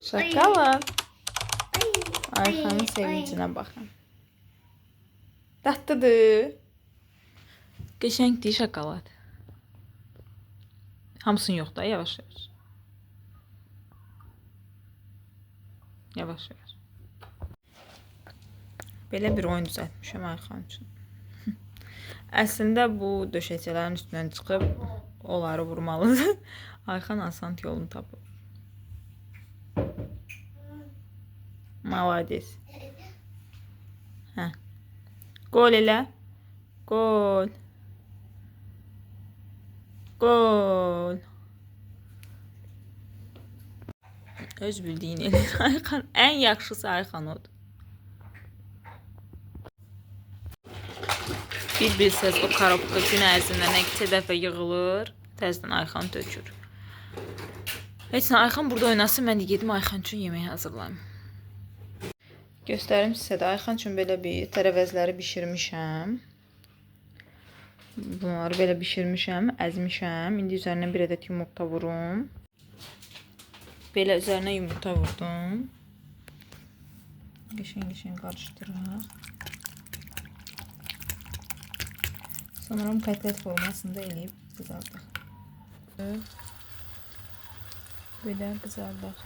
Şokolad. Ayxanın sevincinə baxın. Tatlıdır. Qəşəngdir şokolad. Hamısını yox da, yavaş yavaş. Yavaş yavaş. Belə bir oyun düzəltmişəm Ayxan üçün. Əslində bu döşəcələrin üstündən çıxıb onları vurmalıdır. Ayxan asan yolunu tapıb. Malades. Hə. Gol elə. Gol. Gol. Öz bildiyin eləyir Ayxan. Ən yaxşısı Ayxan odur. Bir bilsəz o karobka gün ərzində neçə dəfə yığılır, təzədən Ayxan tökür. Heç nə, Ayxan burada oynasın, mən də gedim Ayxan üçün yemək hazırlayım. Göstərim sizə də Ayxan üçün belə bir tərəvəzləri bişirmişəm. Bunları belə bişirmişəm, əzmişəm. İndi üzərinə bir ədəd yumurta vurum. Belə üzərinə yumurta vurdum. Qəşəng qarışdıraq. Sonra kotlet formasında eləyib qızardıq. Belə qızardıq.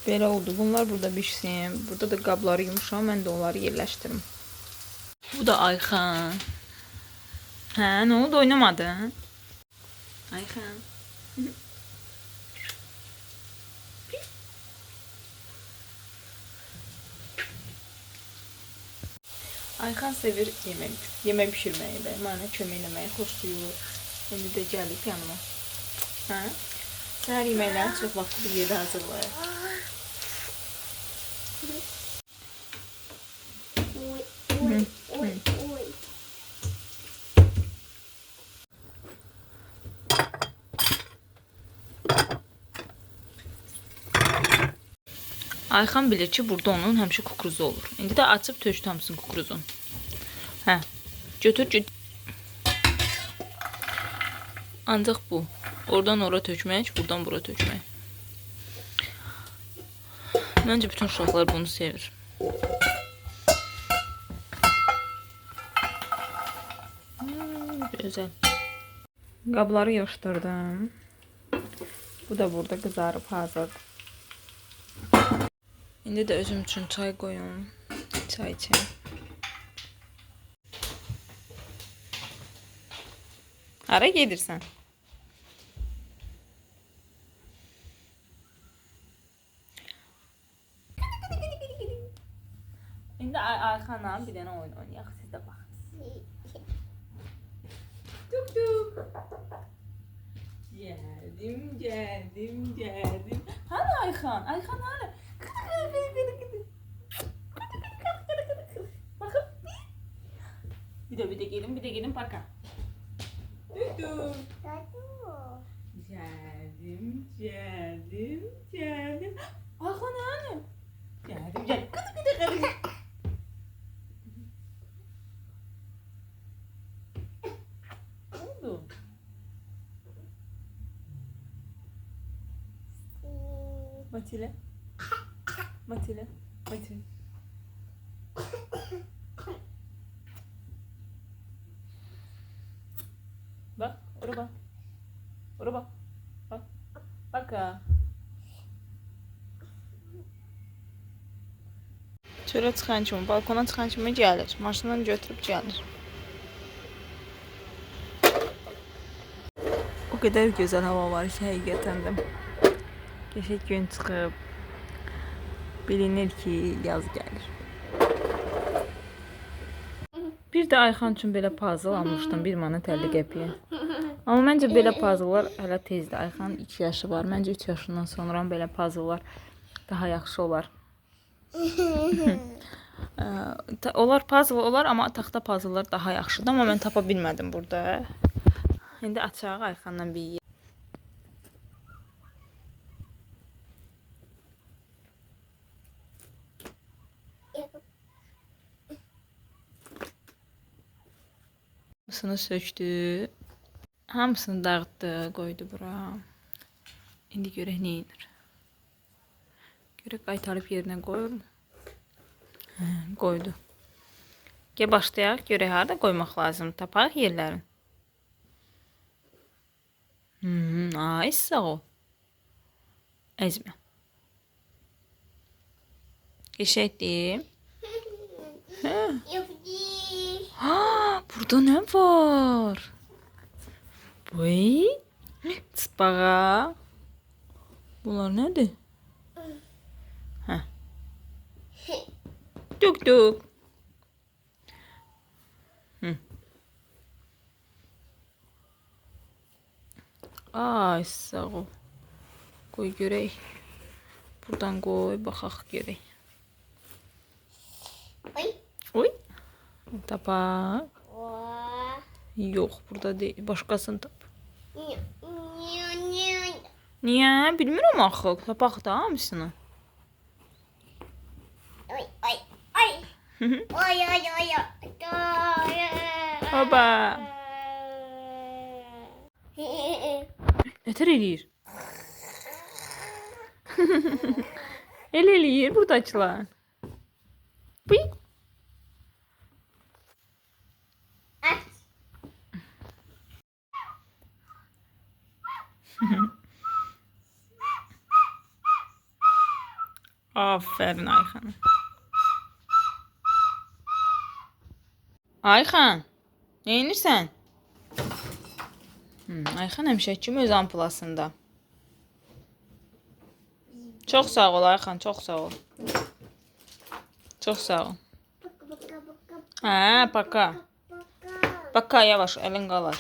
Belə oldu. Bunlar burada pişsin. Burada da qabları yumuşaq. Mən də onları yerləşdirim. Bu da Ayxan. Hə, nə oldu? Oynamadın? Ayxan. Ayxan sevir yemək pişirməyi də. Mənə kömək eləməyi xoşlayır. İndi də gəlib yanıma. Hə? Səhər yeməklərini çox vaxt bir yerdə hazırlayır. Ayxan bilir ki, burada onun həmişə kukruzu olur. İndi də açıb tökdü hamısını kukruzun. Hə, götür. Ancaq bu. Oradan ora tökmək, buradan bura tökmək. Məncə bütün uşaqlar bunu sevir. Gözəl. Qabları yığışdırdım. Bu da burada qızarıb hazır. İndi də özüm üçün çay qoyum. Çay içəm. Hara gedirsən? İndi Ayxanla bir dənə oyun oynayaq. Siz də baxın. Tuk. Gəldim. Hani Ayxan? Ayxan hani? Bakın. Bir de gelin baka. Tuk. Geldim. Ayxan hani? Geldim. Kıdı. Oldu. Matile. Bak, oraya bak. Bak ha. Çölə çıxan kimi, balkona çıxan kimi gəlir. Maşından götürüb gəlir. O qədər gözəl hava var ki, həqiqətən də. Qəşəng gün çıxıb. Bilinir ki, yaz gəlir. Bir də Ayxan üçün belə puzzle almışdım 1 manat 50 qəpiyə. Amma məncə belə puzzle'lar hələ tezdir. Ayxanın 2 yaşı var. Məncə 3 yaşından sonra belə puzzle'lar daha yaxşı olar. Onlar puzzle olar, amma taxta puzzle'lar daha yaxşıdır. Amma mən tapa bilmədim burada. İndi açaq Ayxanla bir hamısını söktü. Hamısını dağıtdı, qoydu bura. İndi görək nə edir. Görək qaytarıb yerinə qoyur mu? Qoydu. Gəl başlayaq. Görək harada qoymaq lazım. Tapaq yerlərini. Ay sağ ol. Əzmə. Qəşəngdir. Burada nə var? Vay. Çıspağa. Bunlar nədir? Tuk tuk. Ay sağ ol. Qoy görək. Buradan qoy, baxaq görək. Oy. Tapaq. Yox, burada deyil. Başqasını tap. Niyə? Bilmirəm axı. Tapaq da hamısını. Hoba. Nətər eləyir? El eləyir buradakılar. Bıy. Aferin Ayxan. Ayxan, nə edirsən? Ayxan həmişəki kimi öz ampulasında. Çox sağ ol Ayxan, çox sağ ol. Çox sağ ol. Hə, paka. Paka, yavaş, əlin qalar.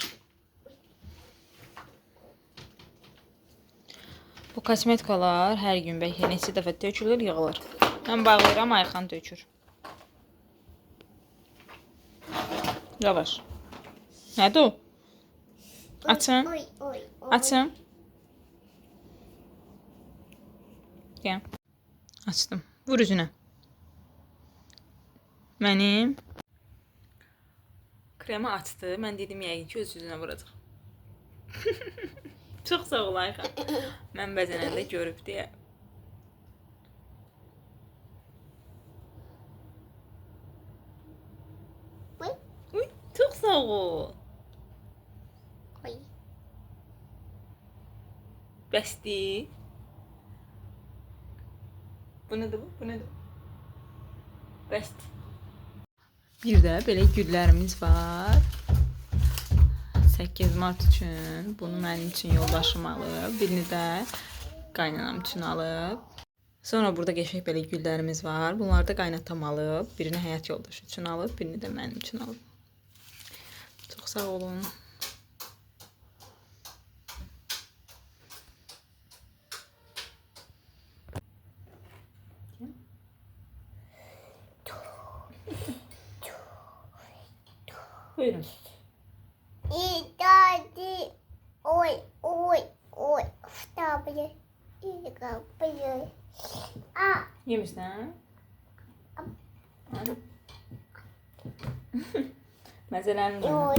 Bu kosmetikalar hər gün bəlkə neçə dəfə tökülür, yığılır. Mən bağlayıram, Ayxan tökür. Yavaş. Nədir o? Açın. Açın. Gəl. Açdım. Vur üzünə. Mənim kremi açdı. Mən dedim yəqin ki, öz üzünə vuracaq. Çox sağ ol Ayxan. Mən bəzənəndə görüb deyə. Uy, çox sağ ol. Bəsdir. Bu nədir bu? Bu nədir? Bəsdir. Bir də belə güllərimiz var. 8 Mart üçün. Bunu mənim üçün yoldaşım alıb. Birini də qaynanam üçün alıb. Sonra burada qəşəng belə güllərimiz var. Bunları da qaynatam alıb. Birini həyat yoldaşı üçün alıb. Birini də mənim üçün alıb. Çox sağ olun. Buyurun. Yemişsən? Məzələrin var.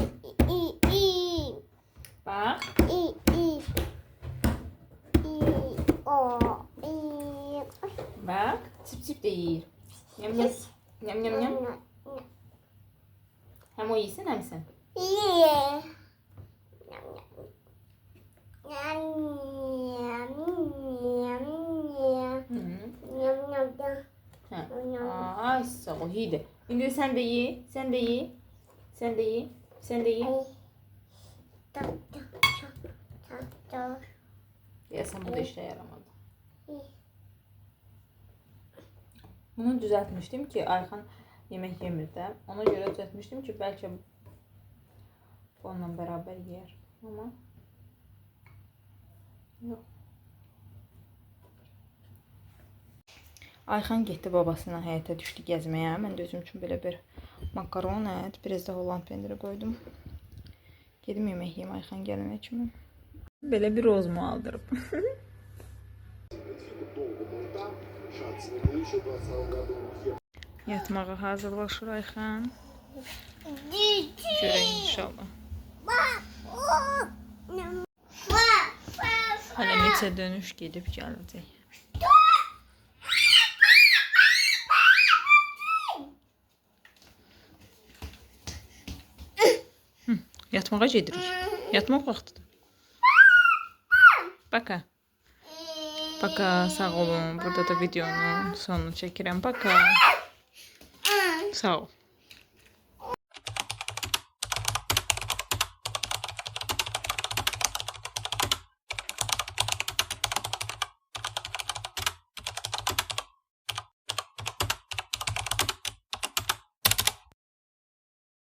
Bax. Bax, çip-çip də yeyir. Yəm-yəm. Yəm-yəm-yəm. Həm o yesin, həm sən. Ay sağ ol, yedi. İndi sən də ye, sən də ye. Sən də ye, sən də ye. Deyəsən bu da işlə yaramadı. Bunu düzəltmişdim ki, Ayxan yemək yemir də. Ona görə düzəltmişdim ki, bəlkə onunla bərabər yer. Amma yox. Ayxan getdi babasına, həyətə düşdü gəzməyə. Mən də özüm üçün belə bir makaron, biraz da Holland pendiri qoydum. Gedim yemək yiyəm Ayxan gələnə kimi. Belə bir rozmu aldırıb. Yatmağa hazırlaşır Ayxan. Görək inşallah. Hələ neçə dönüş gedib gələcək. Yatmağa gedirik. Yatmaq vaxtıdır. Baka. Baka, sağ olun. Burada da videonun sonunu çəkirəm. Baka. Sağ ol.